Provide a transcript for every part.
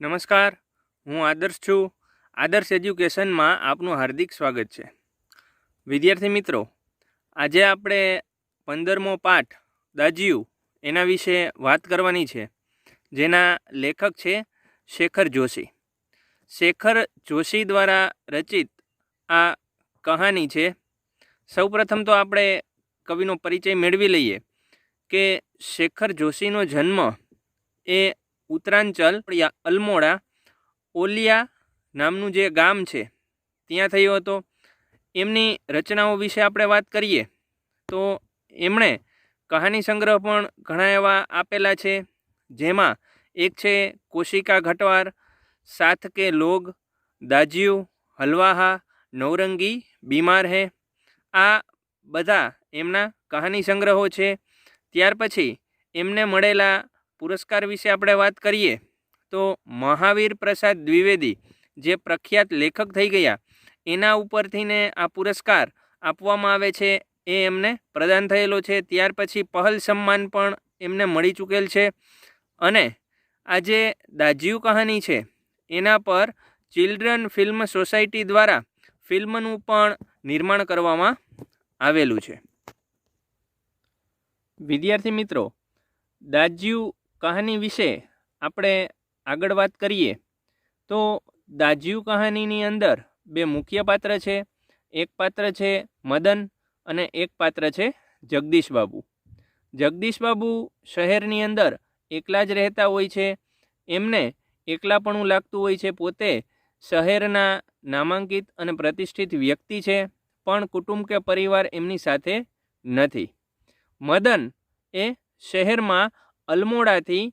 નમસ્કાર, હું આદર્શ છું. આદર્શ એજ્યુકેશનમાં આપનું હાર્દિક સ્વાગત છે. વિદ્યાર્થી મિત્રો, આજે આપણે 15મો પાઠ દાજ્યું એના વિશે વાત કરવાની છે, જેના લેખક છે શેખર જોશી. શેખર જોશી દ્વારા રચિત આ કહાની છે. સૌપ્રથમ તો આપણે કવિનો પરિચય મેળવી લઈએ કે શેખર જોશીનો જન્મ એ ઉત્તરાંચલ અલમોડા ઓલિયા નામનું જે ગામ છે ત્યાં થયો હતો. એમની રચનાઓ વિશે આપણે વાત કરીએ તો એમણે કહાની સંગ્રહ પણ ઘણા એવા આપેલા છે, જેમાં એક છે કોશિકા ઘટવાર, સાથ કે લોગ, દાજ્યું, હલવાહા, નવરંગી, બીમાર હે. આ બધા એમના કહાની સંગ્રહો છે. ત્યાર પછી એમને મળેલા પુરસ્કાર વિશે આપણે વાત કરીએ તો મહાવીર પ્રસાદ દ્વિવેદી જે પ્રખ્યાત લેખક થઈ ગયા, એના ઉપરથીને આ પુરસ્કાર આપવામાં આવે છે, એ એમને પ્રદાન થયેલો છે. ત્યાર પછી પહલ સન્માન પણ એમને મળી ચૂકેલ છે. અને આ જે દાજ્યું કહાની છે એના પર ચિલ્ડ્રન ફિલ્મ સોસાયટી દ્વારા ફિલ્મનું પણ નિર્માણ કરવામાં આવેલું છે. વિદ્યાર્થી મિત્રો, દાજ્યું કહાની વિશે આપણે આગળ વાત કરીએ તો દાજ્યું કહાનીની અંદર બે મુખ્ય પાત્ર છે. એક પાત્ર છે મદન અને એક પાત્ર છે જગદીશ બાબુ. જગદીશ બાબુ શહેરની અંદર એકલા જ રહેતા હોય છે. એમને એકલાપણું લાગતું હોય છે. પોતે શહેરના નામાંકિત અને પ્રતિષ્ઠિત વ્યક્તિ છે, પણ કુટુંબ કે પરિવાર એમની સાથે નથી. મદન એ શહેરમાં અલમોડાથી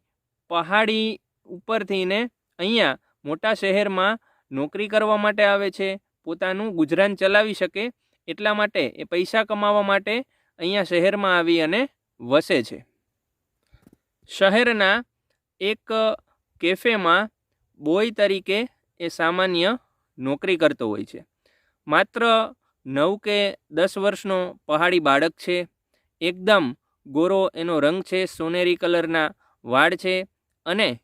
પહાડી ઉપરથીને અહીંયા મોટા શહેરમાં નોકરી કરવા માટે આવે છે. પોતાનું ગુજરાન ચલાવી શકે એટલા માટે એ પૈસા કમાવા માટે અહીંયા શહેરમાં આવી અને વસે છે. શહેરના એક કેફેમાં બોય તરીકે એ સામાન્ય નોકરી કરતો હોય છે. માત્ર 9 કે 10 વર્ષનો પહાડી બાળક છે. એકદમ ગોરો એનો રંગ છે, સોનેરી કલરના વાળ છે અને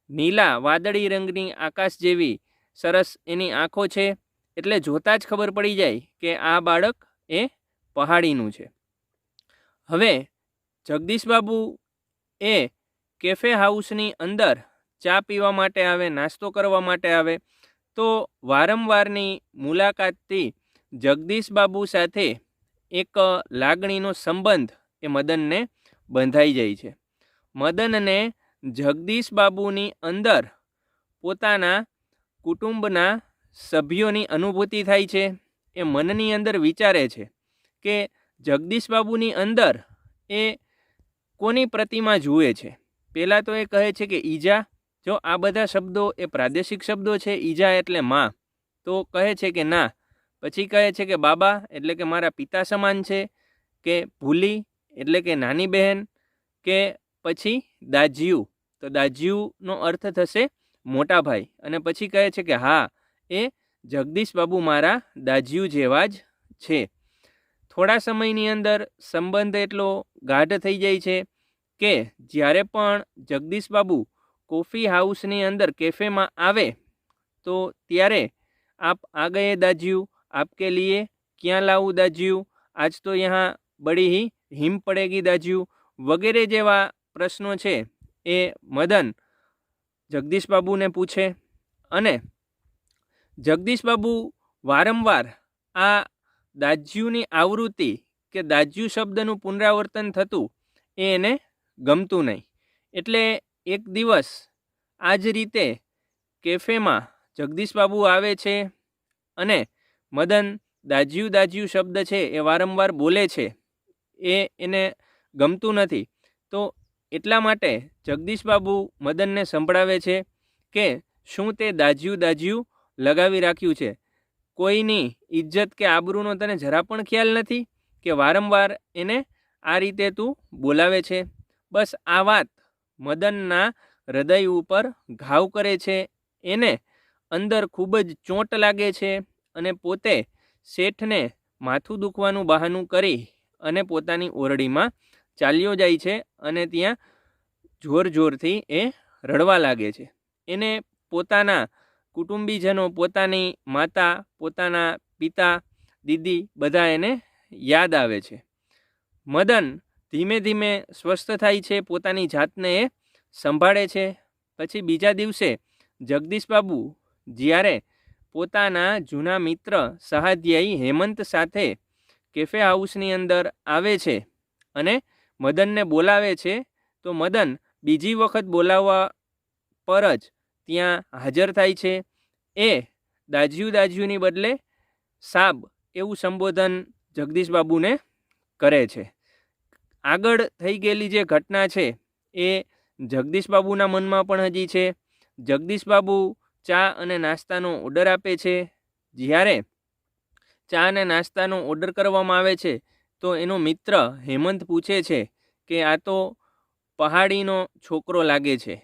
નીલા વાદળી રંગની આકાશ જેવી સરસ એની આંખો છે. એટલે જોતાં જ ખબર પડી જાય કે આ બાળક એ પહાડીનું છે. હવે જગદીશ બાબુ એ કેફે હાઉસની અંદર ચા પીવા માટે આવે, નાસ્તો કરવા માટે આવે, તો વારંવારની મુલાકાતથી જગદીશ બાબુ સાથે એક લાગણીનો સંબંધ એ મદનને બંધાઈ જાય છે. મદનને જગદીશ બાબુની અંદર પોતાના કુટુંબના સભ્યોની અનુભૂતિ થાય છે. એ મનની અંદર વિચારે છે કે જગદીશ બાબુની અંદર એ કોની પ્રતિમા જુએ છે. પહેલાં તો એ કહે છે કે ઈજા. જો આ બધા શબ્દો એ પ્રાદેશિક શબ્દો છે. ઈજા એટલે માં, તો કહે છે કે ના. પછી કહે છે કે બાબા એટલે કે મારા પિતા સમાન છે, કે ભૂલી એટલે કે નાની બહેન, કે પછી દાજ્યું, તો દાજ્યુંનો અર્થ થશે મોટા ભાઈ. અને પછી કહે છે કે હા, એ જગદીશ બાબુ મારા દાજ્યું જેવા જ છે. થોડા સમયની અંદર સંબંધ એટલો ગાઢ થઈ જાય છે કે જ્યારે પણ જગદીશ બાબુ કોફી હાઉસની અંદર કેફેમાં આવે તો ત્યારે આપ આ ગયે દાજ્યું, આપકે લીએ ક્યાં લાવું દાજ્યું, આજ તો यहाँ બડી ही હિમ પડેગી દાજ્યું વગેરે જેવા પ્રશ્નો છે એ મદન જગદીશ બાબુને પૂછે. અને જગદીશ બાબુ વારંવાર આ દાજ્યુંની આવૃત્તિ કે દાજ્યું શબ્દનું પુનરાવર્તન થતું એ એને ગમતું નહીં. એટલે એક દિવસ આ જ રીતે કેફેમાં જગદીશ બાબુ આવે છે અને મદન દાજ્યું દાજ્યું શબ્દ છે એ વારંવાર બોલે છે, એ એને ગમતું નથી. તો એટલા માટે જગદીશ બાબુ મદનને સંભળાવે છે કે શું તે દાજ્યું દાજ્યું લગાવી રાખ્યું છે? કોઈની ઇજ્જત કે આબરૂનો તને જરા પણ ખ્યાલ નથી કે વારંવાર એને આ રીતે તું બોલાવે છે? બસ આ વાત મદનના હૃદય ઉપર ઘાવ કરે છે. એને અંદર ખૂબ જ ચોંટ લાગે છે અને પોતે શેઠને માથું દુખવાનું બહાનું કરી અને પોતાની ઓરડીમાં ચાલ્યો જાય છે અને ત્યાં જોર જોરથી એ રડવા લાગે છે. એને પોતાના કુટુંબીજનો, પોતાની માતા, પોતાના પિતા, દીદી બધા એને યાદ આવે છે. મદન ધીમે ધીમે સ્વસ્થ થાય છે, પોતાની જાતને એ સંભાળે છે. પછી બીજા દિવસે જગદીશબાબુ જ્યારે પોતાના જૂના મિત્ર સહાધ્યાયી હેમંત સાથે કેફે હાઉસની અંદર આવે છે અને મદનને બોલાવે છે, તો મદન બીજી વખત બોલાવવા પર જ ત્યાં હાજર થાય છે. એ દાજ્યુની બદલે સાબ એવું સંબોધન જગદીશબાબુને કરે છે. આગળ થઈ ગયેલી જે ઘટના છે એ જગદીશબાબુના મનમાં પણ હજી છે. જગદીશબાબુ ચા અને નાસ્તાનો ઓર્ડર આપે છે. જ્યારે ચા અને નાસ્તાનો ઓર્ડર કરવામાં આવે છે તો એનો મિત્ર હેમંત પૂછે છે કે આ તો પહાડીનો છોકરો લાગે છે.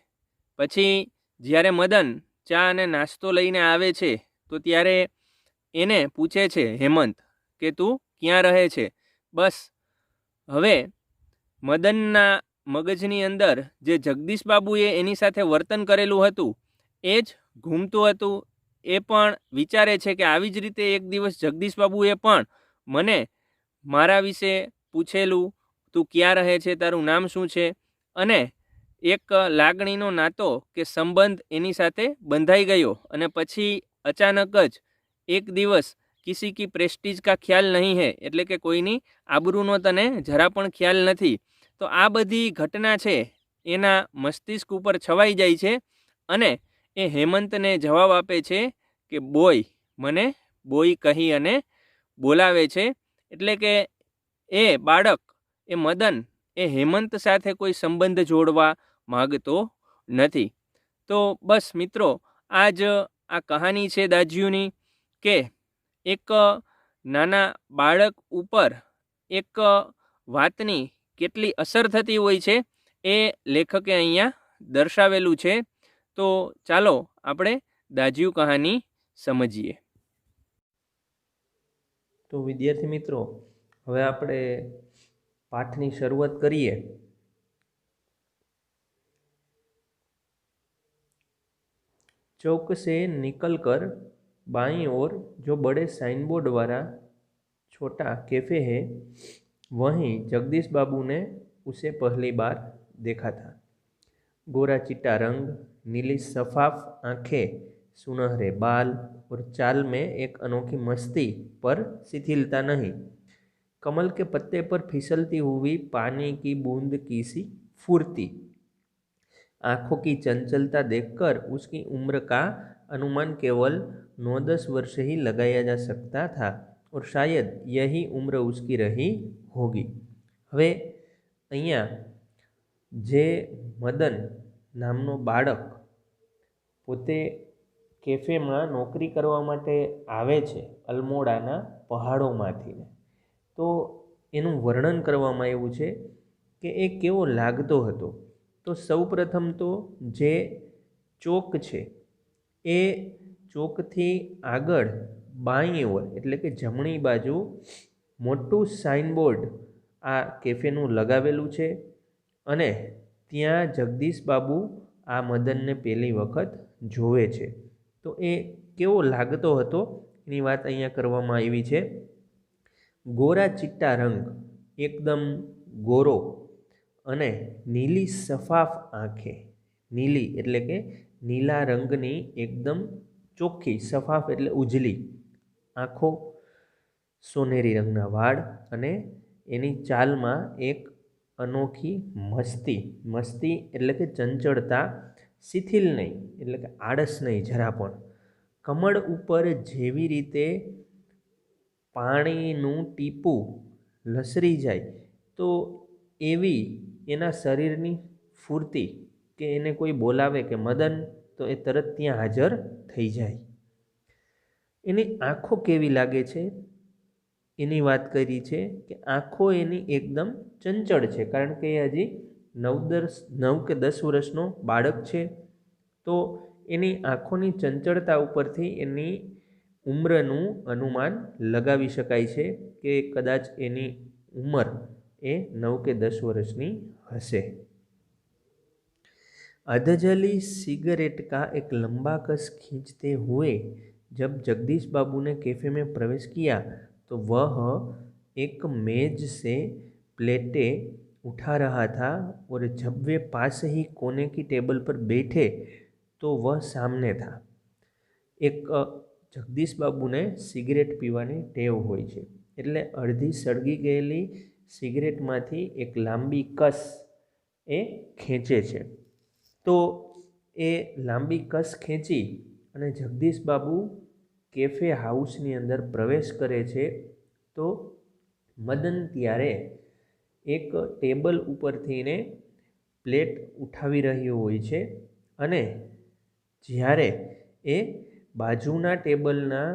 પછી જ્યારે મદન ચા અને નાસ્તો લઈને આવે છે તો ત્યારે એને પૂછે છે હેમંત કે તું ક્યાં રહે છે. બસ હવે મદનના મગજની અંદર જે જગદીશબાબુએ એની સાથે વર્તન કરેલું હતું એ જ ઘૂમતું હતું. એ પણ વિચારે છે કે આવી જ રીતે એક દિવસ જગદીશબાબુએ પણ મને મારા વિશે પૂછેલું, તું ક્યાં રહે છે, તારું નામ શું છે, અને એક લાગણીનો નાતો કે સંબંધ એની સાથે બંધાઈ ગયો. અને પછી અચાનક જ એક દિવસ કિસી કી પ્રેસ્ટીજ કા ખ્યાલ નહીં હે, એટલે કે કોઈની આબરૂનો તને જરા પણ ખ્યાલ નથી. તો આ બધી ઘટના છે એના મસ્તિષ્ક ઉપર છવાઈ જાય છે અને એ હેમંતને જવાબ આપે છે કે બોય, મને બોય કહી અને બોલાવે છે. એટલે કે એ બાળક, એ મદન, એ હેમંત સાથે કોઈ સંબંધ જોડવા માગતો નથી. તો બસ મિત્રો, આ જ આ કહાની છે દાજ્યુની, કે એક નાના બાળક ઉપર એક વાતની કેટલી અસર થતી હોય છે એ લેખકે અહીંયા દર્શાવેલું છે. તો ચાલો આપણે દાજ્યુ કહાની સમજીએ. તો વિદ્યાર્થી મિત્રો, હવે આપણે પાઠની શરૂઆત કરીએ. चौक से निकलकर बाईं ओर जो बड़े साइन बोर्ड वाला छोटा कैफे है, वहीं जगदीश बाबू ने उसे पहली बार देखा था. गोरा चिट्टा रंग, नीली शफाफ आंखें, सुनहरे बाल और चाल में एक अनोखी मस्ती पर शिथिलता नहीं. कमल के पत्ते पर फिसलती हुई पानी की बूंद की सी फुर्ती. आंखों की चंचलता देखकर उसकी उम्र का अनुमान केवल 9-10 वर्ष ही लगाया जा सकता था और शायद यही उम्र उसकी रही होगी. હવે અહીંયા જે મદન નામનો બાળક પોતે કેફેમાં નોકરી કરવા માટે આવે છે અલમોડાના પહાડોમાંથી, તો એનું વર્ણન કરવામાં આવ્યું છે કે એ કેવો લાગતો હતો. તો સૌપ્રથમ તો જે ચોક છે એ ચોકથી આગળ બાઈ ઓર એટલે કે જમણી બાજુ મોટું સાઇનબોર્ડ આ કેફેનું લગાવેલું છે અને ત્યાં જગદીશ બાબુ આ મદનને પહેલી વખત જોવે છે. તો એ કેવો લાગતો હતો એની વાત અહીંયા કરવામાં આવી છે. ગોરા ચિટ્ટા રંગ, એકદમ ગોરો, અને નીલી સફાફ આંખે, નીલી એટલે કે નીલા રંગની એકદમ ચોખ્ખી, સફાફ એટલે ઉજળી આંખો, સોનેરી રંગના વાળ અને એની ચાલમાં એક અનોખી મસ્તી. મસ્તી એટલે કે ચંચળતા, શિથિલ નહીં એટલે કે આળસ નહીં જરા પણ. કમળ ઉપર જેવી રીતે પાણીનું ટીપું લસરી જાય તો એવી એના શરીરની ફૂર્તિ, કે એને કોઈ બોલાવે કે મદન, તો એ તરત ત્યાં હાજર થઈ જાય. એની આંખો કેવી લાગે છે એની વાત કરી છે કે આંખો એની એકદમ ચંચળ છે, કારણ કે એ હજી 9 કે 10 વર્ષનો બાળક છે. તો એની આંખોની ચંચળતા ઉપરથી એની ઉંમરનું અનુમાન લગાવી શકાય છે કે કદાચ એની ઉંમર એ 9 કે 10 વર્ષની હશે. अधजली सिगरेट का एक लंबा कस खींचते हुए जब जगदीश बाबू ने कैफे में प्रवेश किया तो वह एक मेज से प्लेटें उठा रहा था और जब वे पास ही कोने की टेबल पर बैठे तो वह सामने था। एक જગદીશ બાબુને સિગરેટ પીવાની ટેવ હોય છે, એટલે અડધી સળગી ગયેલી સિગરેટમાંથી એક લાંબી કસ એ ખેંચે છે। તો એ લાંબી કસ ખેંચી અને જગદીશ બાબુ કેફે હાઉસની અંદર પ્રવેશ કરે છે તો મદન ત્યારે એક ટેબલ ઉપરથીને પ્લેટ ઉઠાવી રહ્યો હોય છે અને જ્યારે એ બાજુના ટેબલના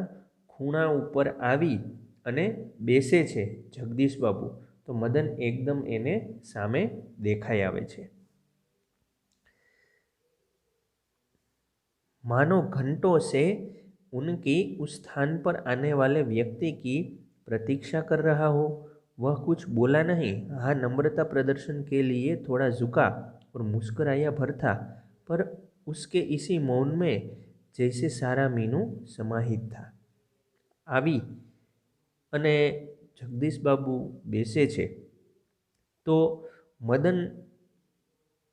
ખૂણા ઉપર આવી અને બેસે છે જગદીશ બાબુ, તો મદન એકદમ એને સામે દેખાઈ આવે છે। मानो घंटों से उनकी उस स्थान पर आने वाले व्यक्ति की प्रतीक्षा कर रहा हो। वह कुछ बोला नहीं। हाँ, नम्रता प्रदर्शन के लिए थोड़ा झुका और मुस्कुराया भर था, पर उसके इसी मौन में जैसे सारा मीनू समाहित था। આવી અને જગદીશ બાબુ બેસે છે તો મદન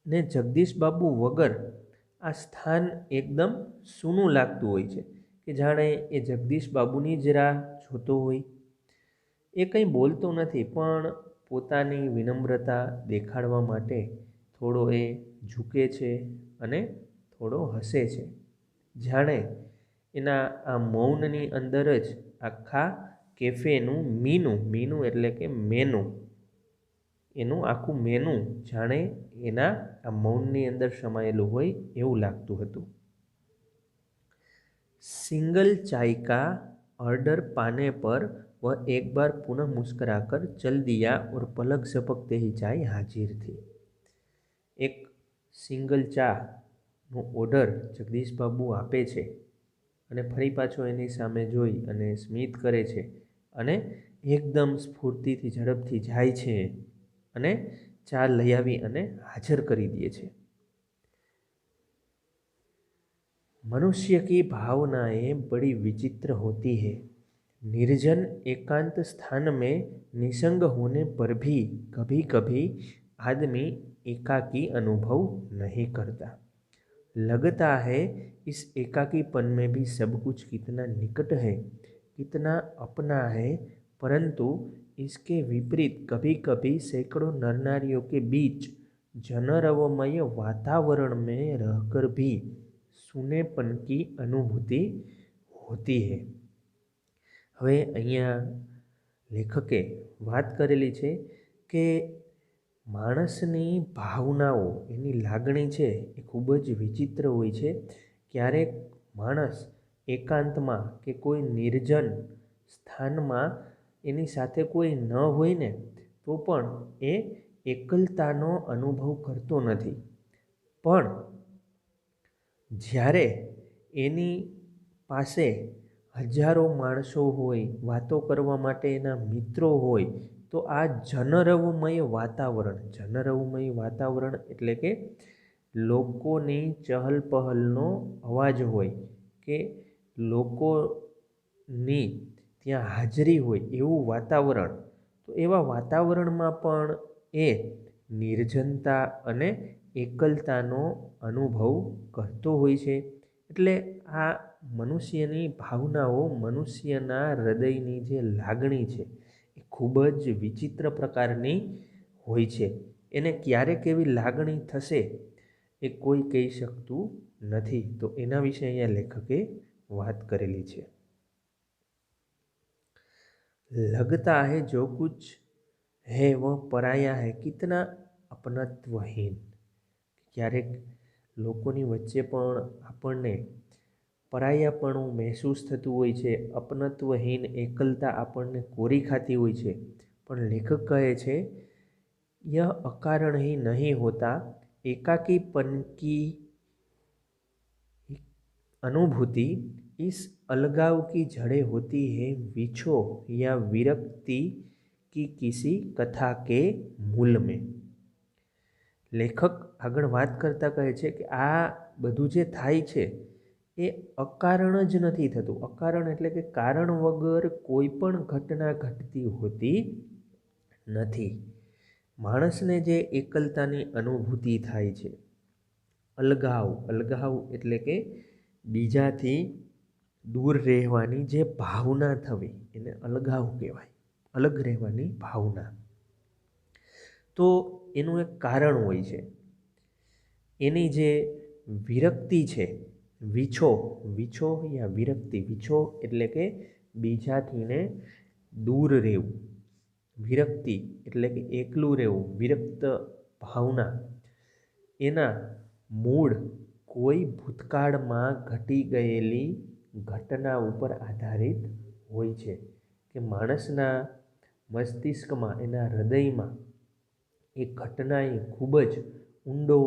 ને જગદીશ બાબુ વગર આ સ્થાન એકદમ સૂનું લાગતું હોય છે કે જાણે એ જગદીશ બાબુની જ રાહ જોતો હોય। એ કંઈ બોલતો નથી પણ પોતાની વિનમ્રતા દેખાડવા માટે થોડો એ ઝૂકે છે અને થોડો હસે છે, જાણે એના આ મૌનની અંદર જ આખા કેફેનું મીનું એટલે કે મેનુ, એનું આખું મેનુ જાણે એના આ મૌનની અંદર સમાયેલું હોય એવું લાગતું હતું। सिंगल चाय का ऑर्डर पाने पर वह एक बार पुनः मुस्कुराकर चल दिया और पलक झपकते ही चाय हाजिर थी। एक सिंगल ચાનો ઓર્ડર જગદીશ બાબુ આપે છે અને ફરી પાછો એની સામે જોઈ અને સ્મિત કરે છે અને એકદમ સ્ફૂર્તિથી ઝડપથી જાય છે અને ચા લઈ આવી અને હાજર કરી દે છે। मनुष्य की भावनाएं बड़ी विचित्र होती है। निर्जन एकांत स्थान में निसंग होने पर भी कभी कभी आदमी एकाकी अनुभव नहीं करता। लगता है इस एकाकीपन में भी सब कुछ कितना निकट है, कितना अपना है, परंतु इसके विपरीत कभी कभी सैकड़ों नर नारियों के बीच जनरवमय वातावरण में रहकर भी सूनेपन की अनुभूति होती है। હવે અહીંયા લેખકે વાત કરેલી છે કે માણસની ભાવનાઓ, એની લાગણી છે એ ખૂબ જ વિચિત્ર હોય છે। ક્યારેક માણસ એકાંતમાં કે કોઈ નિર્જન સ્થાનમાં એની સાથે કોઈ ન હોય ને તો પણ એ એકલતાનો અનુભવ કરતો નથી, પણ જ્યારે એની પાસે હજારો માણસો હોય, વાતો કરવા માટે એના મિત્રો હોય, તો આ જનરવમય વાતાવરણ એટલે કે લોકોની ચહલ પહલનો અવાજ હોય કે લોકોની ત્યાં હાજરી હોય એવું વાતાવરણ, તો એવા વાતાવરણમાં પણ એ નિર્જનતા અને એકલતાનો અનુભવ કરતો હોય છે। એટલે આ મનુષ્યની ભાવનાઓ, મનુષ્યના હૃદયની જે લાગણી છે એ ખૂબ જ વિચિત્ર પ્રકારની હોય છે। એને ક્યારેક એવી લાગણી થશે એ કોઈ કહી શકતું નથી। તો એના વિશે અહીંયા લેખકે વાત કરેલી છે। लगता है जो कुछ है वह पराया है, कितना अपनत्वहीन। ક્યારેક લોકોની વચ્ચે પણ આપણને પરાયાપણું મહેસૂસ થતું હોય છે, અપનત્વહીન એકલતા આપણને કોરી ખાતી હોય છે, પણ લેખક કહે છે यह अकारण ही नहीं होता। एकाकीपन की अनुभूति इस अलगाव की जड़ें होती है विछोह या विरक्ति की किसी कथा के मूल में। લેખક આગળ વાત કરતાં કહે છે કે આ બધું જે થાય છે એ અકારણ જ નથી થતું. અકારણ એટલે કે કારણ વગર કોઈ પણ ઘટના ઘટતી હોતી નથી. માણસને જે એકલતાની અનુભૂતિ થાય છે, અલગાવ એટલે કે બીજાથી દૂર રહેવાની જે ભાવના થવી, એને અલગાવ કહેવાય. અલગ રહેવાની ભાવના. તો એનું એક કારણ હોય છે. એની જે વિરક્તિ છે, વીછો યા વિરક્તિ. વીછો એટલે કે બીજાથીને દૂર રહેવું. વિરક્તિ એટલે કે એકલું રહેવું, વિરક્ત ભાવના. એના મૂળ કોઈ ભૂતકાળમાં ઘટી ગયેલી ઘટના ઉપર આધારિત હોય છે. કે માણસના મસ્તિષ્કમાં, એના હૃદયમાં એ ઘટનાએ ખૂબ જ ઊંડો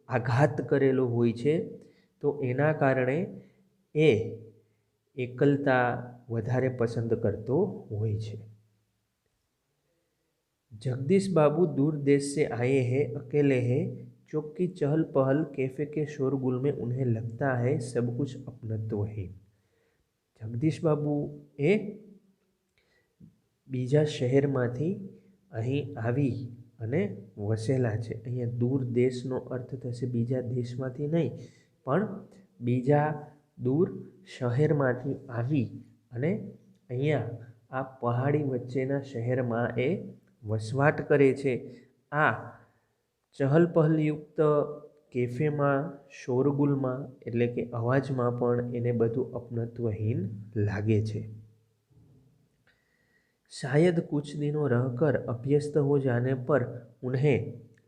આઘાત કરેલો હોય છે. તો એના કારણે એ એકલતા વધારે પસંદ કરતો હોય છે. जगदीश बाबू दूर देश से आए हैं, अकेले हैं, चौक की चहल पहल, कैफे के शोरगुल में उन्हें लगता है सब कुछ अपनत्व है. जगदीश बाबू ए બીજા શહેરમાંથી અહીં આવી અને વસેલા છે. અહીંયા દૂર દેશનો અર્થ થશે બીજા દેશમાંથી નહીં, પણ બીજા દૂર શહેરમાંથી આવી અને અહીંયા આ પહાડી વચ્ચેના શહેરમાં એ વસવાટ કરે છે. આ ચહલપહલયુક્ત કેફેમાં, શોરગુલમાં એટલે કે અવાજમાં પણ એને બધું અપનત્વહીન લાગે છે. शायद कुछ दिनों रहकर अभ्यस्त हो जाने पर उन्हें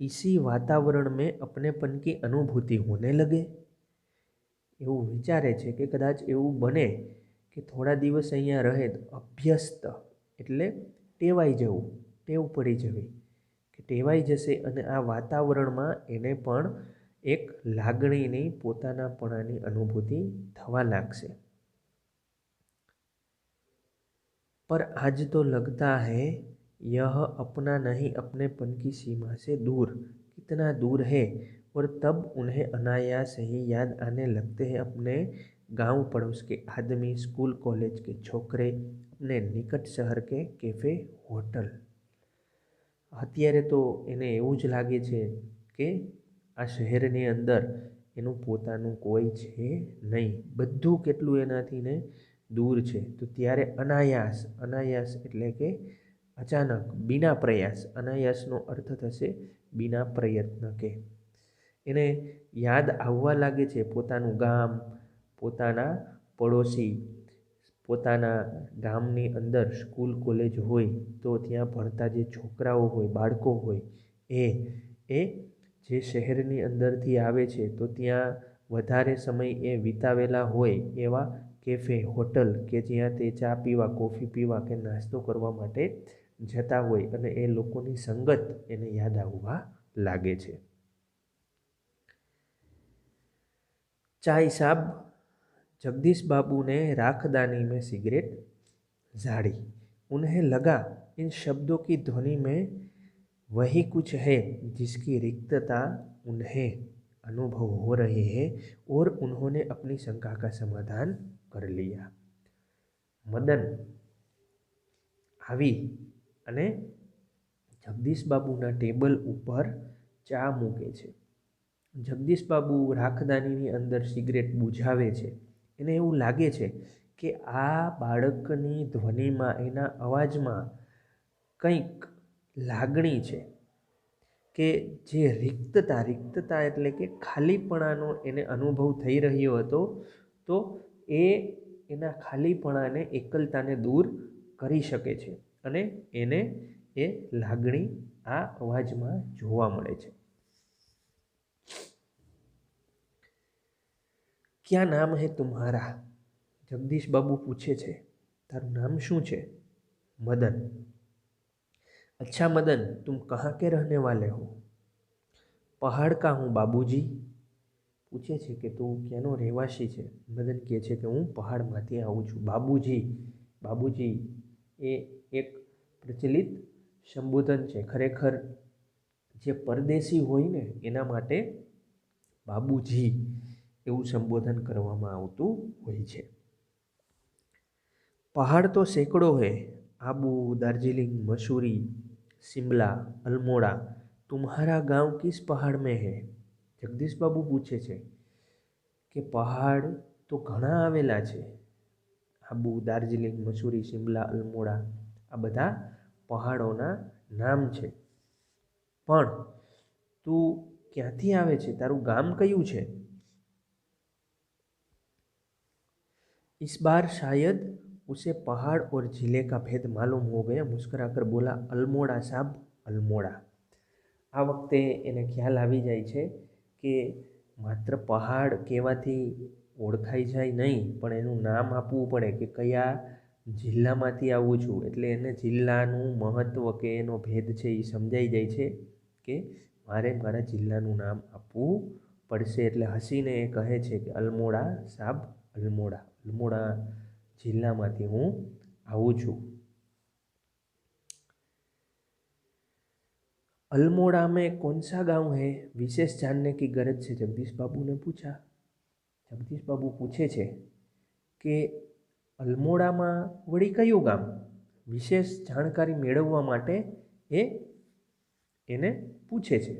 इसी वातावरण में अपनेपन की अनुभूति होने लगे. એવું વિચારે છે કે કદાચ એવું બને કે થોડા દિવસ અહીંયા રહે તો અભ્યસ્ત એટલે ટેવાઈ જવું, ટેવ પડી જવી, કે ટેવાઈ જશે અને આ વાતાવરણમાં એને પણ એક લાગણીની, પોતાનાપણાની અનુભૂતિ થવા લાગશે. पर आज तो लगता है यह अपना नहीं, अपनेपन की सीमा से दूर, कितना दूर है. और तब उन्हें अनायास ही याद आने लगते हैं अपने गांव पड़ोस के आदमी, स्कूल कॉलेज के छोकरे, अपने निकट शहर के कैफे होटल. અત્યારે તો એને એવું જ લાગે છે કે આ શહેરની અંદર એનું પોતાનું કોઈ છે નહીં, બધું કેટલું એનાથી ને દૂર છે. તો ત્યારે અનાયાસ એટલે કે અચાનક, બિના પ્રયાસ. અનાયાસનો અર્થ થશે બિના પ્રયત્ન કે. એને યાદ આવવા લાગે છે પોતાનું ગામ, પોતાના પડોશી, પોતાના ગામની અંદર સ્કૂલ કોલેજ હોય તો ત્યાં ભણતા જે છોકરાઓ હોય, બાળકો હોય, એ જે શહેરની અંદરથી આવે છે તો ત્યાં વધારે સમય એ વિતાવેલા હોય એવા કેફે, હોટલ કે જ્યાં તે ચા પીવા, કોફી પીવા કે નાસ્તો કરવા માટે જતા હોય અને એ લોકોની સંગત એને યાદ આવવા લાગે છે. चाय साहब. जगदीश बाबू ने राखदानी में सिगरेट झाड़ी. उन्हें लगा इन शब्दों की ध्वनि में वही कुछ है जिसकी रिक्तता उन्हें अनुभव हो रही है, और उन्होंने अपनी शंका का समाधान कर लिया. मदन આવી અને જગદીશ બાબુના ટેબલ ઉપર ચા મૂકે છે. જગદીશ બાબુ રાખદાનીની અંદર સિગરેટ બુઝાવે છે. એને એવું લાગે છે કે આ બાળકની ધ્વનિમાં, એના અવાજમાં કંઈક લાગણી છે, કે જે રિક્તતા એટલે કે ખાલીપણાનો એને અનુભવ થઈ રહ્યો હતો, તો એ એના ખાલીપણાને, એકલતાને દૂર કરી શકે છે. અને એને એ લાગણી આ અવાજમાં જોવા મળે છે. क्या नाम है तुम्हारा? जगदीश बाबू पूछे छे. तारू नाम शू छे? मदन. अच्छा मदन, तुम कहाँ के रहने वाले हो? पहाड़ का हूँ बाबूजी. पूछे छे कि तू क्यानो રહેવાસી છે? મદન કહે છે કે હું પહાડમાંથી આવું છું. બાબુજી એ એક પ્રચલિત સંબોધન છે. ખરેખર જે પરદેશી હોય ને એના માટે બાબુજી એવું સંબોધન કરવામાં આવતું હોય છે. पहाड़ तो सैकड़ों है, आबू, दार्जिलिंग, मसूरी, शिमला, अल्मोड़ा, तुम्हारा गांव किस पहाड़ में है? जगदीश बाबू पूछे छे कि पहाड़ तो घणा आवेला छे, आबू, दार्जिलिंग, मसूरी, शिमला, अल्मोड़ा आ बधा पहाड़ोना नाम छे, पण तू क्यांथी आवे छे, तारू गाम कयुं छे? इस बार शायद उसे पहाड़ और जिले का भेद मालूम हो गया। मुस्कुराकर बोला, अल्मोड़ा साहब, अल्मोड़ा। आ वखते एने ख्याल आवी जाय छे कि मात्र पहाड़ कहेवाथी ओळखाई जाय नहीं, पण एनुं नाम आपवुं पड़े कि कया जिल्लामांथी आવું છું, એટલે એને જિલ્લાનું મહત્વ કે એનો ભેદ છે એ સમજાઈ જાય છે કે મારે મારા જિલ્લાનું નામ આપવું પડશે. એટલે હસીને એ કહે છે કે અલ્મોડા સાબ, અલ્મોડા, અલ્મોડા જિલ્લામાંથી હું આવું છું. अल्मोड़ा में कौन सा गांव है, विशेष जानने की गरज से जगदीश बाबू ने पूछा. जगदीश बाबू पूछे छे कि अल्मोड़ा में वળી कયું ગામ, विशेष जानकारी मेळववा माटे एने पूछे छे.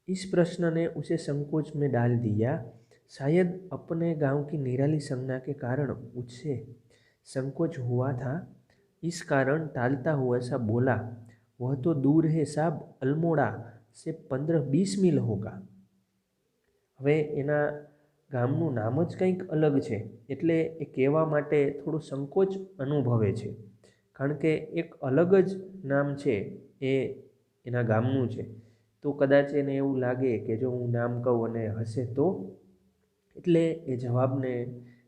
इस प्रश्न ने उसे संकोच में डाल दिया. शायद अपने गांव की निराली संज्ञा के कारण उससे संकोच हुआ था. इस कारण टालता हुआ सा बोला, वह तो दूर है साहब, अल्मोड़ा से 15-20 मील होगा. હવે એના ગામનું નામ જ કંઈક અલગ છે, એટલે એ કહેવા માટે થોડું સંકોચ અનુભવે છે, કારણ કે એક અલગ જ નામ છે એ એના ગામનું છે. તો કદાચ એને એવું લાગે કે જો હું નામ કહું અને હશે તો, એટલે એ જવાબને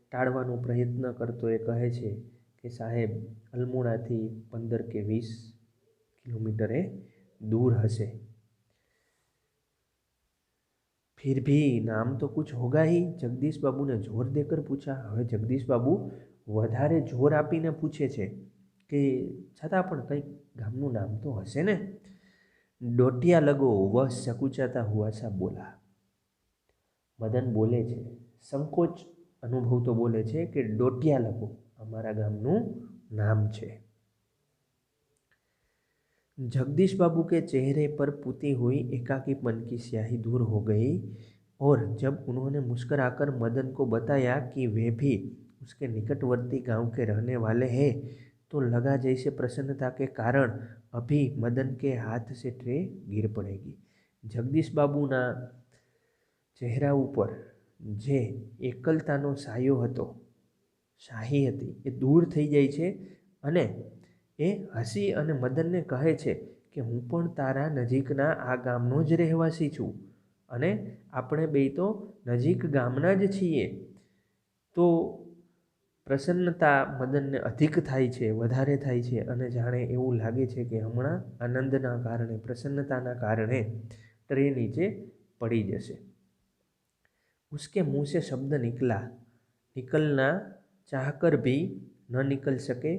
ટાળવાનો પ્રયત્ન કરતો એ કહે છે કે સાહેબ, અલ્મોડાથી 15 કે 20 किलोमीटर दूर हसे. फिर भी नाम तो कुछ होगा ही, जगदीश बाबू ने जोर देकर पूछा. હવે જગદીશ બાબુ વધારે જોર આપીને પૂછે છે કે છતાં પણ કંઈક ગામનું નામ તો હશે ને. ડોટિયા लगो, वह सकुचाता हुआ सा बोला. મદન બોલે છે, સંકોચ અનુભવતો બોલે છે કે ડોટિયા लगो અમારા ગામનું नाम છે. जगदीश बाबू के चेहरे पर पुती हुई एकाकीपन की स्याही दूर हो गई और जब उन्होंने मुस्कुराकर मदन को बताया कि वे भी उसके निकटवर्ती गांव के रहने वाले हैं, तो लगा जैसे प्रसन्नता के कारण अभी मदन के हाथ से ट्रे गिर पड़ेगी. जगदीश बाबूना चेहरा ऊपर जे एकलतानो सायो हतो, शाही हती, ए दूर थई जाय छे અને એ હસી અને મદનને કહે છે કે હું પણ તારા નજીકના આ ગામનો જ રહેવાસી છું અને આપણે બે તો નજીક ગામના જ છીએ. તો પ્રસન્નતા મદનને અધિક થાય છે, વધારે થાય છે અને જાણે એવું લાગે છે કે હમણાં આનંદના કારણે, પ્રસન્નતાના કારણે ટ્રે નીચે પડી જશે. उसके मुंह से शब्द निकलना चाहकर भी न निकल सके.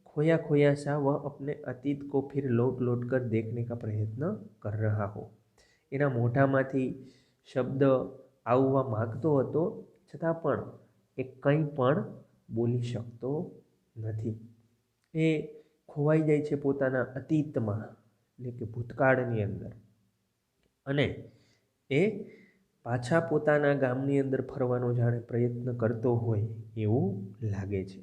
खोया खोया सा वह अपने अतीत को फिर लौट लौट कर देखने का प्रयत्न कर रहा हो. એના મોઢામાંથી શબ્દ આવવા માગતો હતો, છતાં પણ એ કંઈ પણ બોલી શકતો નથી. એ ખોવાઈ જાય છે પોતાના અતીતમાં, એટલે કે ભૂતકાળની અંદર, અને એ પાછા પોતાના ગામની અંદર ફરવાનો જાણે પ્રયત્ન કરતો હોય એવું લાગે છે.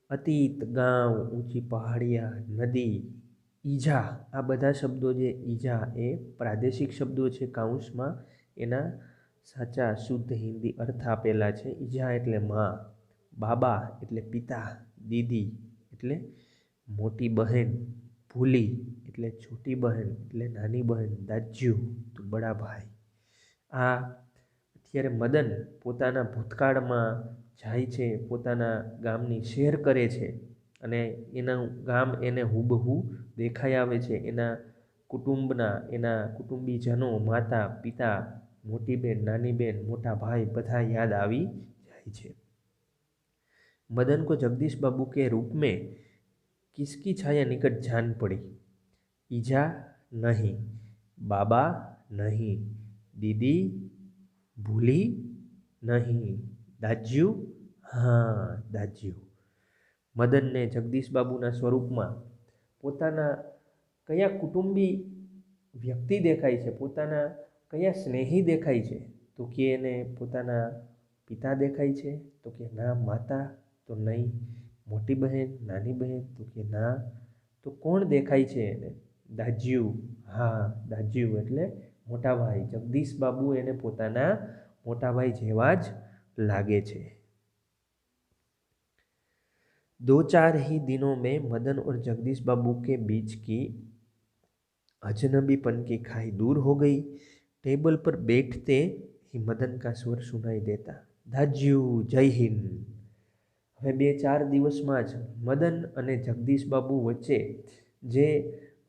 અતીત, ગામ, ઊંચી પહાડિયા, નદી, ઈજા, આ બધા શબ્દો જે ઈજા એ પ્રાદેશિક શબ્દો છે, કાઉન્સમાં એના સાચા શુદ્ધ હિન્દી અર્થ આપેલા છે. ઈજા એટલે માં, બાબા એટલે પિતા, દીદી એટલે મોટી બહેન, ભૂલી એટલે છોટી બહેન એટલે નાની બહેન, દાજ્યુ તો બડા ભાઈ. આ અત્યારે મદન પોતાના ભૂતકાળમાં જાય છે, પોતાના ગામની શેર કરે છે અને એનું ગામ એને હુબહુ દેખાઈ આવે છે. એના કુટુંબના, એના કુટુંબીજનો, માતા, પિતા, મોટી બેન, નાની બેન, મોટા ભાઈ બધા યાદ આવી જાય છે. मदन को जगदीश बाबू के रूप में किसकी छाया निकट जान पड़ी? ईजा नहीं, बाबा नहीं, दीदी भूली नहीं, दाज्यू हाँ दाज्यू। મદનને જગદીશ બાબુના સ્વરૂપમાં પોતાના કયા કુટુંબી વ્યક્તિ દેખાય છે, પોતાના કયા સ્નેહી દેખાય છે? તો કે એને પોતાના પિતા દેખાય છે? તો કે ના. માતા? તો નહીં. મોટી બહેન, નાની બહેન? તો કે ના. તો કોણ દેખાય છે એને? દાજ્યુ. હા દાજ્યુ એટલે મોટા ભાઈ. જગદીશ બાબુ એને પોતાના મોટા ભાઈ જેવા જ લાગે છે। 2-4 ही दिनों में मदन और जगदीश बाबू के बीच की अजनबीपन की खाई दूर हो गई। टेबल पर बैठते ही मदन का स्वर सुनाई देता, दाज्यू जय हिंद। હવે 2-4 દિવસમાં જ મદન અને જગદીશ બાબુ વચ્ચે જે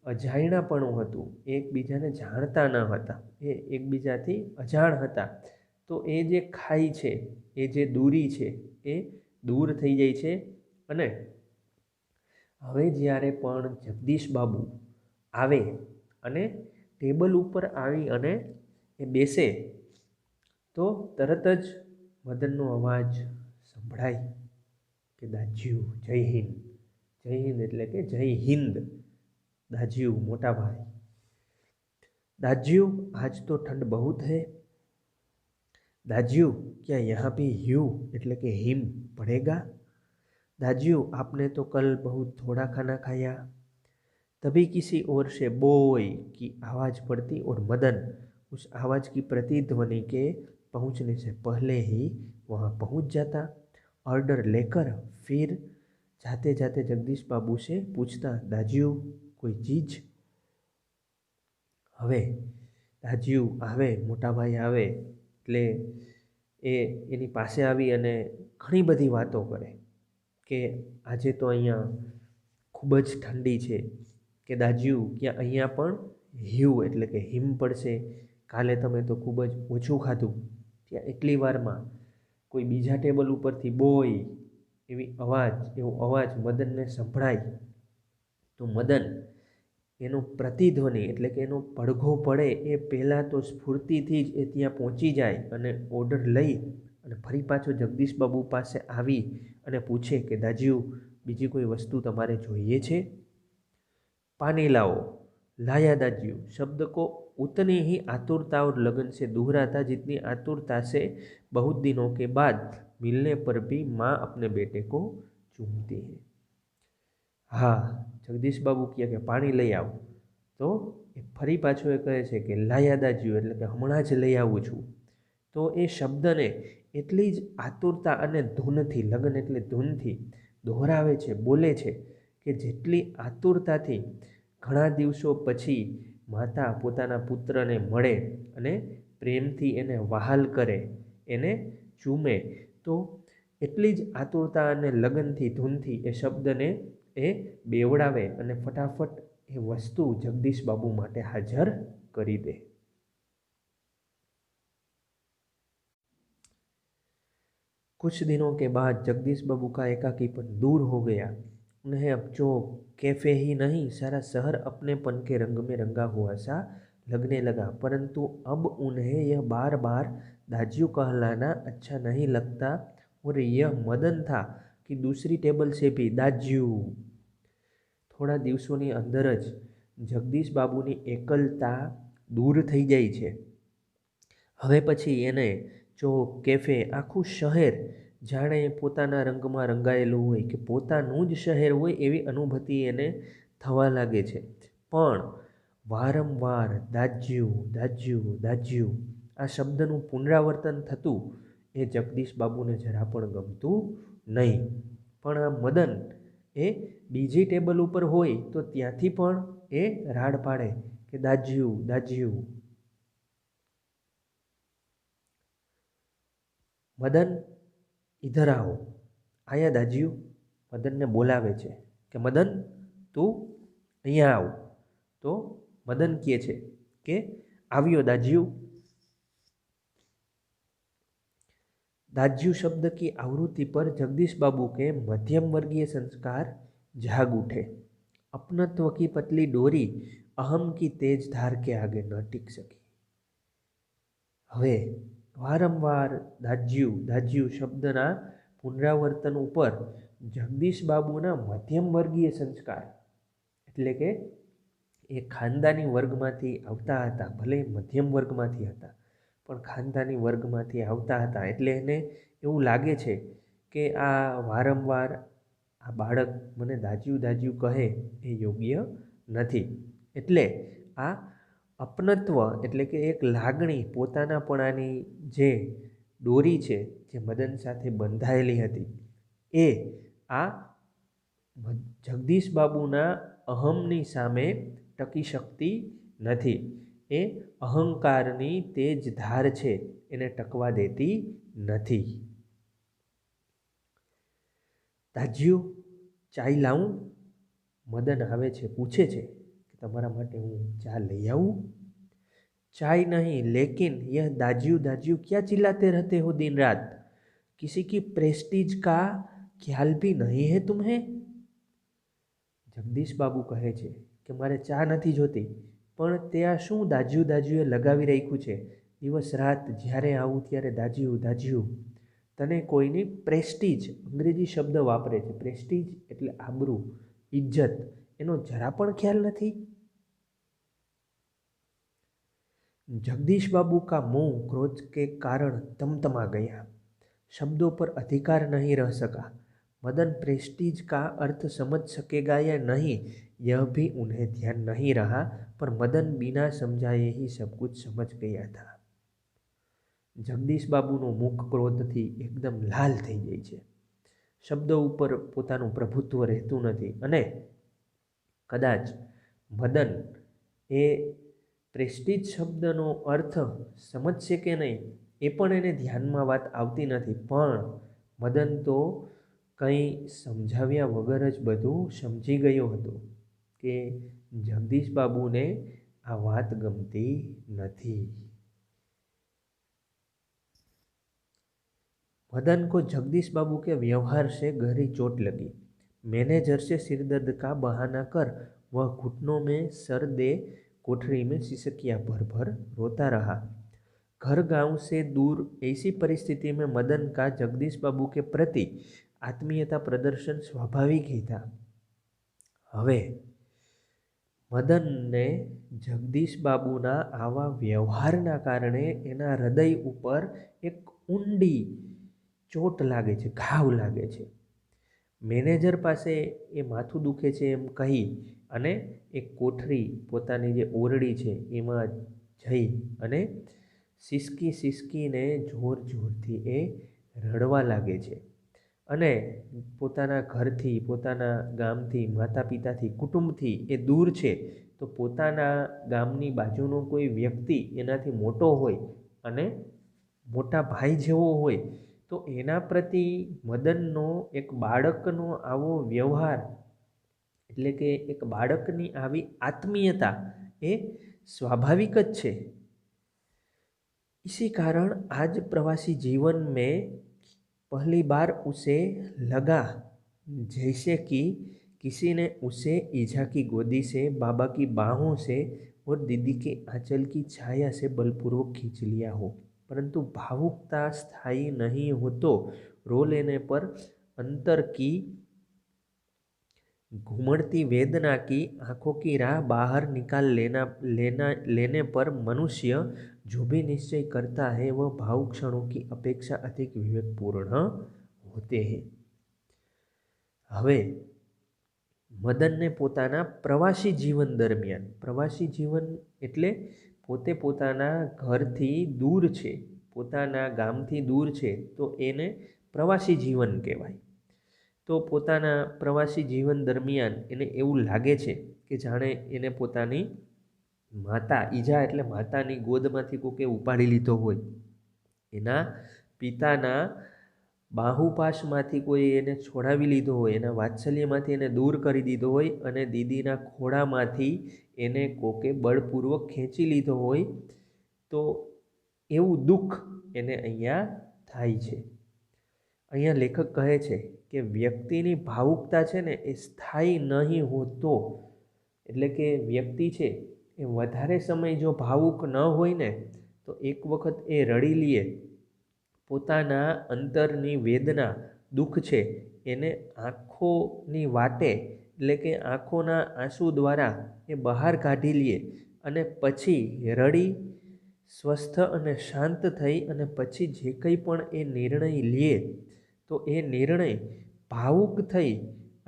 અજાણ્યાપણું હતું, એકબીજાને જાણતા ન હતા, એ એકબીજાથી અજાણ હતા, તો એ જે ખાઈ છે, એ જે દૂરી છે, એ દૂર થઈ જાય છે। અને હવે જ્યારે પણ જગદીશ બાબુ આવે અને ટેબલ ઉપર આવી અને એ બેસે તો તરત જ મદનનો અવાજ સંભળાય કે દાજ્યુ જય હિન્દ। જય હિન્દ એટલે કે જય હિન્દ। दाज्यू मोटा भाई। दाज्यू आज तो ठंड बहुत है। दाज्यू क्या यहाँ भी ह्यू એટલે કે हिम पड़ेगा? दाज्यू आपने तो कल बहुत थोड़ा खाना खाया। तभी किसी ओर से बोय की आवाज़ पड़ती और मदन उस आवाज़ की प्रतिध्वनि के पहुँचने से पहले ही वहाँ पहुँच जाता। ऑर्डर लेकर फिर जाते जाते जगदीश बाबू से पूछता, दाज्यू कोई चीज? હવે દાજ્યુ આવે, મોટા ભાઈ આવે એટલે એની પાસે આવી અને ઘણી બધી વાતો કરે કે આજે તો અહીંયા ખૂબ જ ઠંડી છે, કે દાજ્યુ ક્યાં અહીંયા પણ હિમ એટલે કે હિમ પડશે? કાલે તમે તો ખૂબ જ ઓછું ખાધું। ત્યાં એટલી વારમાં કોઈ બીજા ટેબલ ઉપરથી બોય એવો અવાજ મદનને સંભળાય તો મદન એનો પ્રતિધ્વનિ એટલે કે એનો પડઘો પડે એ પહેલાં તો સ્ફૂર્તિથી જ એ ત્યાં પહોંચી જાય અને ઓર્ડર લઈ અને ફરી પાછો જગદીશ બાબુ પાસે આવી અને પૂછે કે દાજ્યુ બીજી કોઈ વસ્તુ તમારે જોઈએ છે? पानी लाओ। लाया दाज्यू। शब्द को उतनी ही आतुरता और लगन से दोहराता जितनी आतुरता से बहुत दिनों के बाद मिलने पर भी माँ अपने बेटे को चूमती है। हाँ, जगदीश बाबू કહે કે પાણી લઈ આવ તો એ ફરી પાછો એ કહે છે કે લાયા દાજ્યુ એટલે કે હમણાં જ લઈ આવું છું। તો એ શબ્દને એટલી જ આતુરતા અને ધૂનથી, લગન એટલે ધૂનથી દોહરાવે છે, બોલે છે કે જેટલી આતુરતાથી ઘણા દિવસો પછી માતા પોતાના પુત્રને મળે અને પ્રેમથી એને વહાલ કરે, એને ચૂમે, તો એટલી જ આતુરતા અને લગનથી, ધૂનથી એ શબ્દને એ બેવડાવે અને ફટાફટ એ વસ્તુ જગદીશ બાબુ માટે હાજર કરી દે। कुछ दिनों के बाद जगदीश बाबू का एकाकीपन दूर हो गया। उन्हें अब जो कैफ़े ही नहीं, सारा शहर अपनेपन के रंग में रंगा हुआ सा लगने लगा। परंतु अब उन्हें यह बार बार दाज्यू कहलाना अच्छा नहीं लगता और यह मदन था कि दूसरी टेबल से भी दाज्यू। થોડા દિવસોની અંદર જ જગદીશ બાબુની એકલતા દૂર થઈ જાય છે। હવે પછી એને ચોક, કેફે, આખું શહેર જાણે પોતાના રંગમાં રંગાયેલું હોય કે પોતાનું જ શહેર હોય એવી અનુભૂતિ એને થવા લાગે છે। પણ વારંવાર દાજ્યુ દાજ્યુ દાજ્યુ આ શબ્દનું પુનરાવર્તન થતું એ જગદીશ બાબુને જરા પણ ગમતું નહીં। પણ આ મદન એ બીજી ટેબલ ઉપર હોય તો ત્યાંથી પણ એ રાડ પાડે કે દાજ્યુ દાજ્યુ। મદન ઇધર આવો। આયા દાજ્યુ મદનને બોલાવે છે કે મદન તું અહીંયા આવ। તો મદન કહે છે કે આવ્યો દાજ્યુ। दाज्यू शब्द की आवृत्ति पर जगदीश बाबू के मध्यम वर्गीय संस्कार जाग उठे। अपनत्व की पतली डोरी अहम की तेज धार के आगे न टिक सकी। હવે વારંવાર દાજ્યુ દાજ્યુ શબ્દના પુનરાવર્તન ઉપર જગદીશ બાબુના મધ્યમ વર્ગીય સંસ્કાર એટલે કે એ ખાનદાની વર્ગમાંથી આવતા હતા, ભલે મધ્યમ વર્ગમાંથી હતા પણ ખાનદાની વર્ગમાંથી આવતા હતા એટલે એને એવું લાગે છે કે આ વારંવાર આ બાળક મને દાજ્યું દાજ્યું કહે એ યોગ્ય નથી। એટલે આ અપનત્વ એટલે કે એક લાગણી પોતાનાપણાની જે દોરી છે જે મદન સાથે બંધાયેલી હતી એ આ જગદીશ બાબુના અહમની સામે ટકી શકતી નથી। એ અહંકારની તેજ ધાર છે એને ટકવા દેતી નથી। દાજ્યું ચાય લાવું? મદન આવે છે, પૂછે છે કે તમારા માટે હું ચા લઈ આવું? चाय नहीं, लेकिन यह दाज्यू दाज्यू क्या चिल्लाते रहते हो दिन रात? किसी की प्रेस्टीज का ख्याल भी नहीं है तुम्हें? जगदीश बाबू कहे છે કે મારે ચા નથી જોતી, પણ તે આ શું દાજ્યુ દાજ્યુએ લગાવી રાખ્યું છે? દિવસ રાત જ્યારે આવું ત્યારે દાજ્યુ દાજ્યુ। તને કોઈની પ્રેસ્ટીજ, અંગ્રેજી શબ્દ વાપરે છે, પ્રેસ્ટીજ એટલે આબરૂ, ઇજ્જત, એનો જરા પણ ખ્યાલ નથી? जगदीश बाबू का मुंह क्रोध के कारण तमतमा गया। शब्दों पर अधिकार नहीं रह सका। मदन प्रेस्टीज का अर्थ समझ सकेगा या नहीं यह भी उन्हें ध्यान नहीं रहा, पर मदन बिना समझाए ही सब कुछ समझ गया था। जगदीश बाबूનું મુખ ક્રોધથી એકદમ લાલ થઈ જાય છે। શબ્દો ઉપર પોતાનું પ્રભુત્વ રહેતું નથી અને કદાચ મદન એ પ્રેસ્ટીજ શબ્દનો અર્થ સમજશે કે નહીં એ પણ એને ધ્યાનમાં વાત આવતી નથી, પણ મદન તો કંઈ સમજાવ્યા વગર જ બધું સમજી ગયો હતો કે જગદીશ બાબુને આ વાત ગમતી નથી। मदन को जगदीश बाबू के व्यवहार से गहरी चोट लगी। मैनेजर से सिरदर्द का बहाना कर वह घुटनों में सर दे कोठरी में सिसकिया भर भर रोता रहा। घर गांव से दूर ऐसी परिस्थिति में मदन का जगदीश बाबू के प्रति आत्मीयता प्रदर्शन स्वाभाविक ही था। हवे मदन ने जगदीश बाबूना आवा व्यवहारना कारणे एना हृदय उपर एक ऊंडी चोट लागे छे, घाव लागे छे। मैनेजर पासे ए माथुं दुखे छे एम कही अने एक कोठरी पोतानी जे ओरडी छे एमां जई अने सिसकी सिसकीने जोर जोरथी ए रड़वा लागे छे अने पोताना घरथी, पोताना गामथी, माता पिताथी, कुटुंबथी ए दूर छे तो पोताना गामनी बाजुनो कोई व्यक्ति एनाथी मोटो होय अने मोटा भाई जेवो होय तो एना प्रति मदननो एक बाळकनो आवो व्यवहार એટલે કે એક બાળકની આવી આત્મીયતા એ સ્વાભાવિક જ છે। इसी कारण आज प्रवासी जीवन में पहली बार उसे लगा जैसे कि किसी ने उसे ईजा की गोदी से, बाबा की बाहों से और दीदी के आंचल की छाया से बलपूर्वक खींच लिया हो, परंतु भावुकता स्थायी नहीं हो तो रो लेने पर अंतर की घुमड़ती वेदना की आंखों की राह बाहर निकाल लेने पर मनुष्य जो भी निश्चय करता है वह भाव क्षणों की अपेक्षा अधिक विवेकपूर्ण होते हैं। हवे मदन ने पोताना प्रवासी जीवन दरमियान, प्रवासी जीवन एटले पोते पोताना घरथी दूर छे, पोताना गामथी दूर छे तो एने प्रवासी जीवन कहेवाय। तो पोताना प्रवासी जीवन दरमियान एने एवुं लागे छे के जाणे एने पोतानी माता, ईजा एटले मातानी गोदमांथी कोके उपाड़ी लीधो होय, एना पिताना बाहुपाशमांथी कोई एने छोड़ावी लीधो होय, एना वात्सल्यमांथी एने दूर करी दीधो होय अने दीदीना खोड़ामांथी एने कोके बळपूर्वक खेंची लीधो होय, तो एवुं दुख एने अहींया थाय छे। અહીંયા લેખક કહે છે કે વ્યક્તિની ભાવુકતા છે ને એ સ્થાયી નહીં હોતો, એટલે કે વ્યક્તિ છે એ વધારે સમય જો ભાવુક ન હોય ને તો એક વખત એ રડી લે, પોતાના અંતરની વેદના દુઃખ છે એને આંખોની વાટે એટલે કે આંખોના આંસુ દ્વારા એ બહાર કાઢી લે અને પછી રડી સ્વસ્થ અને શાંત થઈ અને પછી જે કંઈ પણ એ નિર્ણય લે તો એ નિર્ણય ભાવુક થઈ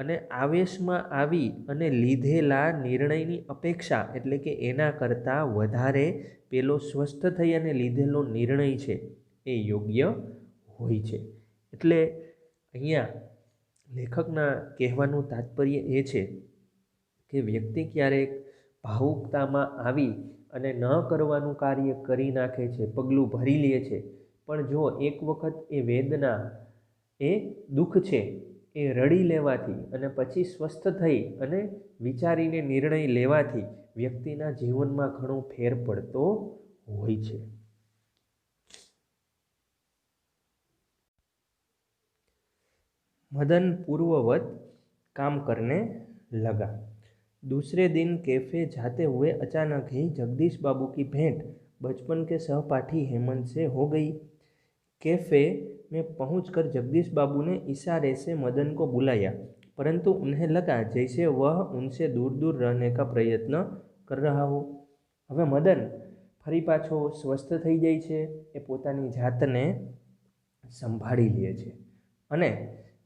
અને આવેશમાં આવી અને લીધેલા નિર્ણયની અપેક્ષા એટલે કે એના કરતાં વધારે પેલો સ્વસ્થ થઈ અને લીધેલો નિર્ણય છે એ યોગ્ય હોય છે. એટલે અહીંયા લેખકના કહેવાનું તાત્પર્ય એ છે કે વ્યક્તિ ક્યારેક ભાવુકતામાં આવી અને ન કરવાનું કાર્ય કરી નાખે છે, પગલું ભરી લે છે, પણ જો એક વખત એ વેદના એ દુઃખ છે એ રડી લેવાથી અને પછી સ્વસ્થ થઈ અને વિચારીને નિર્ણય લેવાથી વ્યક્તિના જીવનમાં ઘણો ફેર પડતો હોય છે. मदन पूर्ववत काम करने लगा। दूसरे दिन कैफे जाते हुए अचानक ही जगदीश बाबू की भेंट बचपन के सहपाठी हेमंत से हो गई। कैफे में पहुंचकर जगदीश बाबू ने इशारे से मदन को बुलाया, परंतु उन्हें लगा जैसे वह उनसे दूर दूर रहने का प्रयत्न कर रहा हो। હવે મદન ફરી પાછો સ્વસ્થ થઈ જાય છે, એ પોતાની જાતને સંભાળી લે છે અને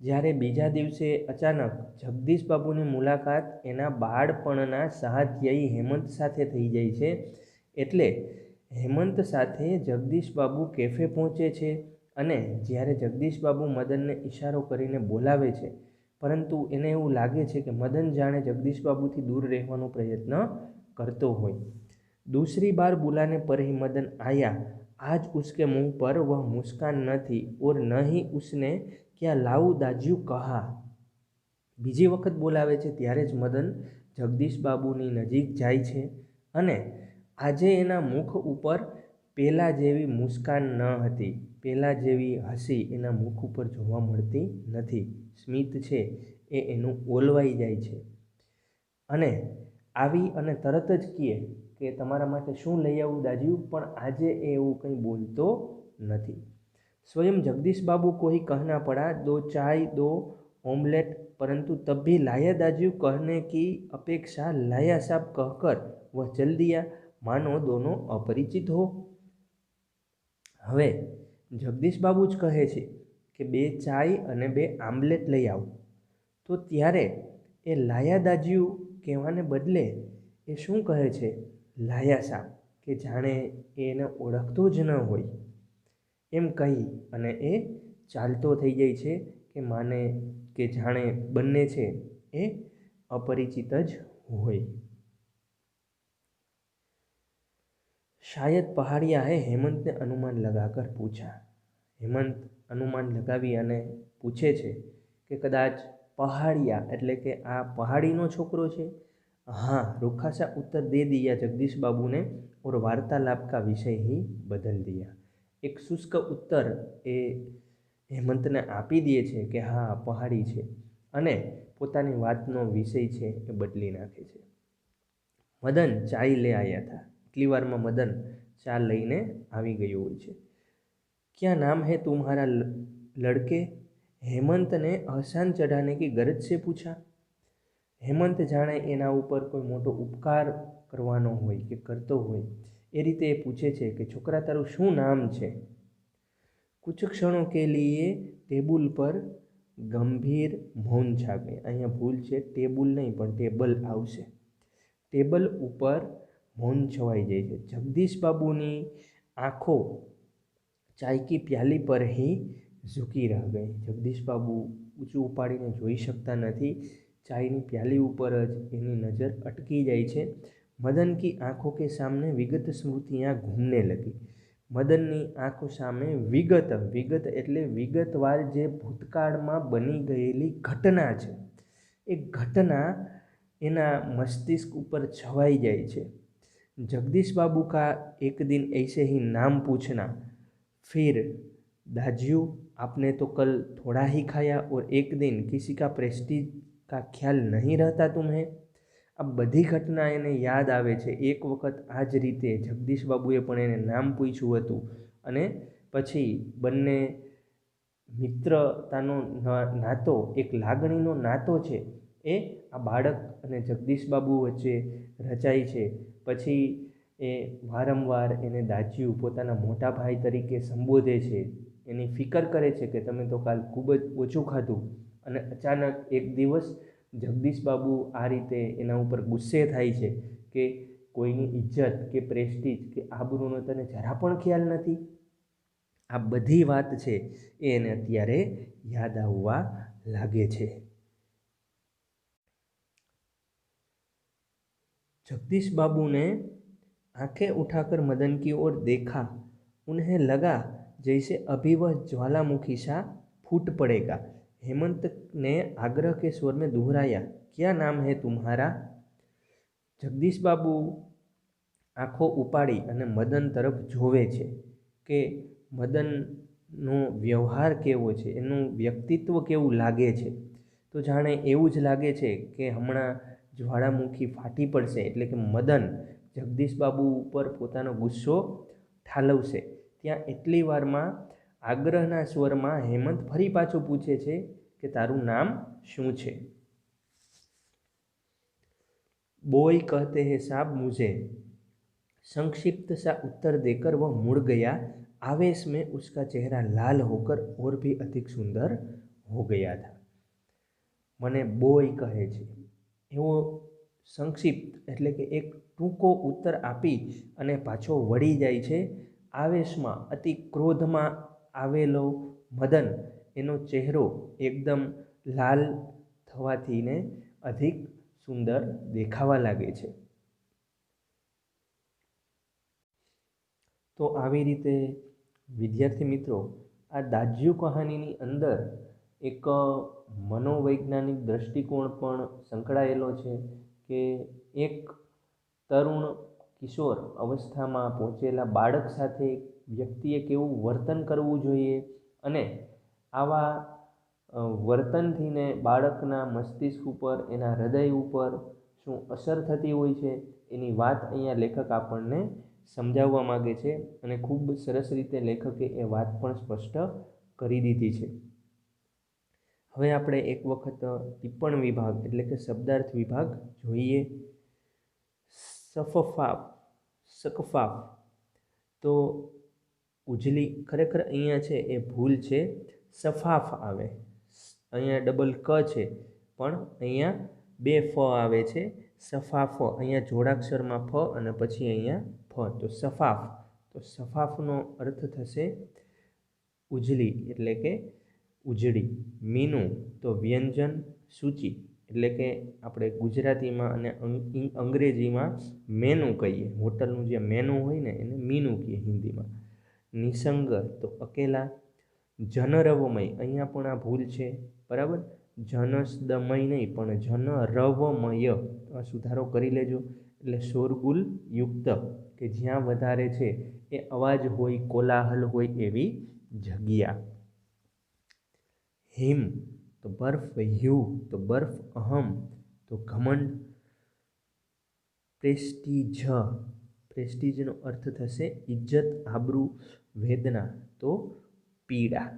જ્યારે બીજા દિવસે અચાનક જગદીશ બાબુની મુલાકાત એના બાળપણના સહાધ્યાયી હેમંત સાથે થઈ જાય છે, એટલે હેમંત સાથે જગદીશ બાબુ કેફે પહોંચે છે અને જ્યારે જગદીશ બાબુ મદનને ઈશારો કરીને બોલાવે છે, પરંતુ એને એવું લાગે છે કે મદન જાણે જગદीश बाबू दूर रहने प्रयत्न करते हो। दूसरी बार बुलाने पर ही मदन आया। आज उसके मुंह पर वह मुस्कान न थी और न ही उसने क्या लाऊ दाज्यू कहा। बीजी वखत बोलावे छे त्यारे ज मदन जगदीश बाबूनी नजीक जाय छे अने आजे एना मुख उपर पेला जेवी मुस्कान न हती, पेला जेवी हसी एना मुख उपर जोवा मळती नथी। स्मित छे ए एनुं ओलवाई जाय छे अने आवी अने तरत ज कहे के तमारा माटे शुं लई आवुं दाज्यू, पण आजे एवुं कंई बोलतो नथी। स्वयं जगदीश बाबू को ही कहना पड़ा, दो चाय दो ऑमलेट, परंतु तब भी लाया दाज्यू कहने की अपेक्षा लाया साहब कहकर वह चल दिया, मानो दोनों अपरिचित हो। हवे जगदीश बाबू ज कहे छे कि बे चाय अने बे आमलेट लई आओ, तो त्यारे ए लाया दाज्यू कहेवाने बदले ए शुं कहे छे, लाया साहब, के जाणे एने ओळखतो ज न होय एम कही अने ए चालतो थई जाय छे के माने के जाणे बंने छे ए अपरिचित ज होय। शायद पहाड़िया है, हेमंत ने अनुमान लगाकर पूछा। हेमंत अनुमान लगावी अने पूछे छे कि कदाच पहाड़िया एटले के आ पहाड़ीनो छोकरो छे। हाँ, रूखासा उत्तर दे दिया जगदीश बाबू ने और वार्तालाप का विषय ही बदल दिया। एक शुष्क उत्तर ए हेमंत ने आपी दिए छे कि हाँ पहाड़ी छे अने पोतानी वातनो विषय छे ए बदली नाखे छे। मदन चाय ले आया था। એટલી વારમાં મદન ચા લઈને આવી ગયો હોય છે। क्या नाम है तुम्हारा लड़के? हेमंत ने एहसान चढ़ाने की गरज से पूछा। हेमंत जाने एना ऊपर कोई मोटो उपकार करवानो होय के करतो होय ए रीते पूछे छे कि छोकरा तारू शुं नाम छे? कुछ क्षणों के लिए टेबुल पर गंभीर मौन छा गई। अहींया भूल छे, टेबुल नहीं पण टेबल आवशे। टेबल ऊपर मौन छवाई जाए छे। जगदीश बाबूनी आँखों चाय की प्याली पर ही झूकी रह गई। जगदीश बाबू ऊँचું ઉપાડીને જોઈ શકતા નથી, ચાયની प्याली ऊपर ज एनी नज़र अटकी जाए छे। मदन की आँखों के सामने विगत स्मृतियाँ घूमने लगी। मदननी आँखों सामे विगत विगत एटले विगतवार जे भूतकाळमां बनी गयेली घटना छे ए घटना एना मस्तिष्क ऊपर छवाई जाए छे। जगदीश बाबू का एक दिन ऐसे ही नाम पूछना, फिर दाज्यू आपने तो कल थोड़ा ही खाया और एक दिन किसी का प्रेस्टीज का ખ્યાલ नहीं रहता तुम्हें। આ બધી ઘટના એને યાદ આવે છે। એક વખત આ જ રીતે જગદીશ બાબુએ પણ એને નામ પૂછ્યું હતું અને પછી બંને મિત્રતાનો નાતો, એક લાગણીનો નાતો છે એ આ બાળક અને જગદીશ બાબુ વચ્ચે રચાય છે। પછી એ વારંવાર એને દાજ્યું પોતાના મોટા ભાઈ તરીકે સંબોધે છે, એની ફિકર કરે છે કે તમે તો કાલ ખૂબ જ ઓછું ખાધું, અને અચાનક એક દિવસ જગદીશ બાબુ આ રીતે એના ઉપર ગુસ્સે થાય છે કે કોઈની ઇજ્જત કે પ્રેસ્ટીજ કે આબરૂનો તને જરા પણ ખ્યાલ નથી। આ બધી વાત છે એ એને અત્યારે યાદ આવવા લાગે છે। जगदीश बाबू ने आंखें उठाकर मदन की ओर देखा। उन्हें लगा जैसे अभी वह ज्वालामुखी सा फूट पड़ेगा। हेमंत ने आग्रह के स्वर में दोहराया, क्या नाम है तुम्हारा? जगदीश बाबू आँखों उपाड़ी अने मदन तरफ जोवे छे के मदननो व्यवहार केवो छे, एनुं व्यक्तित्व केवुं लागे छे। तो जाणे एवुं ज लागे छे के हमणां ज्वालामुखी फाटी पड़शे, एटले के मदन जगदीश बाबू पर पोतानो गुस्सो ठालवशे। त्यां एटली वारमां आग्रहना स्वरमां हेमंत फरी पाछो पूछे छे के तारुं नाम शुं छे? बॉय कहते हैं साहब मुझे। संक्षिप्त सा उत्तर देकर वह मुड़ गया। आवेश में उसका चेहरा लाल होकर और भी अधिक सुंदर हो गया था। मने बॉय कहे छे एवो संक्षिप्त एटले के एक टूंको उत्तर आपी अने पाछो वળી જાય છે। आवेशमां अति क्रोधमां आवेलो मदन एनो चेहरो एकदम लाल थवाथी ने अधिक सुंदर देखावा लागे छे। तो આવી રીતે વિદ્યાર્થી મિત્રો આ દાજ્યું કહાનીની અંદર એક મનોવૈજ્ઞાનિક દૃષ્ટિકોણ પણ સંકળાયેલો છે કે એક તરુણ કિશોર અવસ્થામાં પહોંચેલા બાળક સાથે વ્યક્તિએ કેવું વર્તન કરવું જોઈએ અને આવા વર્તનથી ને બાળકના મસ્તિષ્ક ઉપર, એના હૃદય ઉપર શું અસર થતી હોય છે એની વાત અહીંયા લેખક આપણને સમજાવવા માગે છે અને ખૂબ સરસ રીતે લેખકે એ વાત પણ સ્પષ્ટ કરી દીધી છે। હવે આપણે એક વખત ટિપ્પણ વિભાગ એટલે કે શબ્દાર્થ વિભાગ જોઈએ। સફફાફ, શકફાફ, તો ઉજલી ખરેખર અહીંયા છે એ ભૂલ છે, સફાફ આવે। અહીંયા ડબલ ક છે પણ અહીંયા બે ફ આવે છે। સફાફ અહીંયા જોડાક્ષરમાં ફ અને પછી અહીંયા ફ, તો સફાફ। તો સફાફનો અર્થ થશે ઉજળી એટલે કે ઉજળી। મીનું તો વ્યંજન સૂચિ એટલે કે આપણે ગુજરાતીમાં અને અંગ્રેજીમાં મેનુ કહીએ, હોટલનું જે મેનુ હોય ને એને મીનુ કહીએ હિન્દીમાં। નિસંગ તો અકેલા। જનરવમય અહીંયા પણ આ ભૂલ છે, બરાબર, જનસદમય નહીં પણ જનરવમય, આ સુધારો કરી લેજો। એટલે શોરગુલ યુક્ત કે જ્યાં વધારે છે એ અવાજ હોય, કોલાહલ હોય એવી જગ્યા। હિમ તો બર્ફ, હ્યુ તો બર્ફ, અહમ તો ઘમંડ। પ્રેસ્ટીજ, પ્રેસ્ટીજનો અર્થ થશે ઇજ્જત, આબરૂ। વેદના તો પીડા।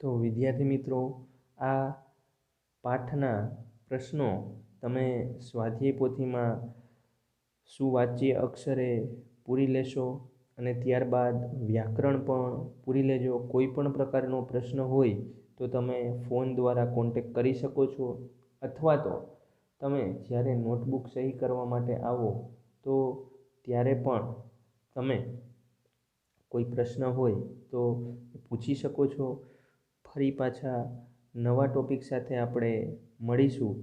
તો વિદ્યાર્થી મિત્રો આ પાઠના પ્રશ્નો તમે સ્વાધ્યાય પોથીમાં સુવાચ્ય અક્ષરે પૂરી લેશો અને ત્યારબાદ વ્યાકરણ પણ પૂરી લેજો। કોઈ પણ પ્રકારનો પ્રશ્ન હોય તો તમે ફોન દ્વારા કોન્ટેક કરી શકો છો, અથવા તો તમે જ્યારે નોટબુક સહી કરવા માટે આવો તો ત્યારે પણ તમે કોઈ પ્રશ્ન હોય તો પૂછી શકો છો। ફરી પાછા નવા ટૉપિક સાથે આપણે મળીશું,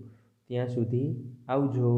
ત્યાં સુધી આવજો।